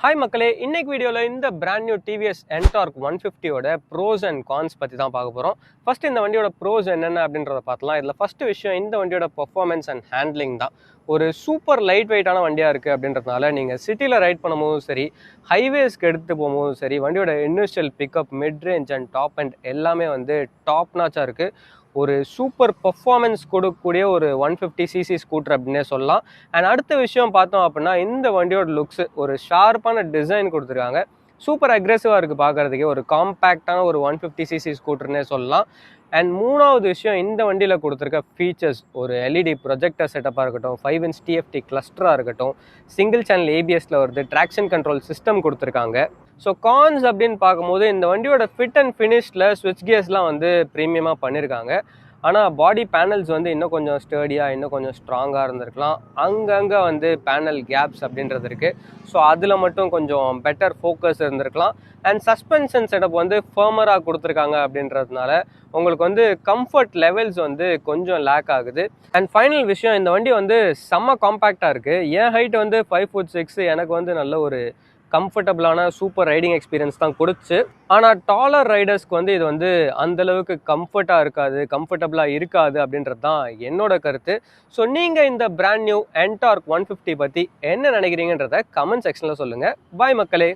Hi மக்களே, இன்னைக்கு வீடியோவில் இந்த பிராண்ட் நியூ டிவிஎஸ் என்டார்க் 150யோட ப்ரோஸ் அண்ட் கான்ஸ் பற்றி தான் பார்க்க போகிறோம். ஃபர்ஸ்ட் இந்த வண்டியோட ப்ரோஸ் என்னென்ன அப்படின்றத பார்க்கலாம். இதில் ஃபர்ஸ்ட் விஷயம் இந்த வண்டியோட பர்ஃபார்மன்ஸ் அண்ட் ஹேண்ட்லிங் தான். ஒரு சூப்பர் லைட் வெயிட்டான வண்டியாக இருக்குது அப்படின்றதுனால நீங்கள் சிட்டியில் ரைட் பண்ணும்போதும் சரி, ஹைவேஸ்க்கு எடுத்து போகும்போதும் சரி, வண்டியோட initial pickup, mid range and top and எல்லாமே வந்து டாப் நாச்சாக இருக்குது. ஒரு சூப்பர் பர்ஃபார்மன்ஸ் கொடுக்கக்கூடிய ஒரு 150cc ஸ்கூட்டர் அப்படின்னே சொல்லலாம். அண்ட் அடுத்த விஷயம் பார்த்தோம் அப்படின்னா, இந்த வண்டியோட லுக்ஸ் ஒரு ஷார்ப்பான டிசைன் கொடுத்துருக்காங்க. சூப்பர் அக்ரெசிவாக இருக்குது பார்க்குறதுக்கே. ஒரு காம்பேக்டான ஒரு 150cc ஸ்கூட்டர்னே சொல்லலாம். அண்ட் மூணாவது விஷயம், இந்த வண்டியில் கொடுத்துருக்க ஃபீச்சர்ஸ், ஒரு எல்இடி ப்ரொஜெக்டர் செட்டப்பாக இருக்கட்டும், 5" TFT கிளஸ்டராக இருக்கட்டும், சிங்கிள் சேனல் ஏபிஎஸ்ல வருது, ட்ராக்ஷன் கண்ட்ரோல் சிஸ்டம் கொடுத்துருக்காங்க. ஸோ கான்ஸ் அப்படின்னு பார்க்கும்போது இந்த வண்டியோட ஃபிட் அண்ட் ஃபினிஷில் ஸ்விட்ச் கியர்ஸ்லாம் வந்து ப்ரீமியமாக பண்ணியிருக்காங்க. ஆனால் பாடி பேனல்ஸ் வந்து இன்னும் கொஞ்சம் ஸ்டர்டியாக, இன்னும் கொஞ்சம் ஸ்ட்ராங்காக இருந்திருக்கலாம். அங்கங்கே வந்து பேனல் கேப்ஸ் அப்படின்றது இருக்குது. ஸோ அதில் மட்டும் கொஞ்சம் பெட்டர் ஃபோக்கஸ் இருந்திருக்கலாம். அண்ட் சஸ்பென்ஷன் செட்டப் வந்து ஃபர்மராக கொடுத்துருக்காங்க அப்படின்றதுனால உங்களுக்கு வந்து கம்ஃபர்ட் லெவல்ஸ் வந்து கொஞ்சம் லேக் ஆகுது. அண்ட் ஃபைனல் விஷயம், இந்த வண்டி வந்து செம்ம காம்பேக்டாக இருக்குது. என் ஹைட் வந்து 5'6", எனக்கு வந்து நல்ல ஒரு கம்ஃபர்டபுளான சூப்பர் ரைடிங் எக்ஸ்பீரியன்ஸ் தான் கொடுத்து. ஆனால் டாலர் ரைடர்ஸ்க்கு வந்து இது வந்து அந்தளவுக்கு கம்ஃபர்டபுளாக இருக்காது அப்படின்றது தான் என்னோட கருத்து. ஸோ நீங்கள் இந்த பிராண்ட் நியூ என்டார்க் 150 பற்றி என்ன நினைக்கிறீங்கன்றத கமெண்ட் செக்ஷனில் சொல்லுங்கள். பாய் மக்களே.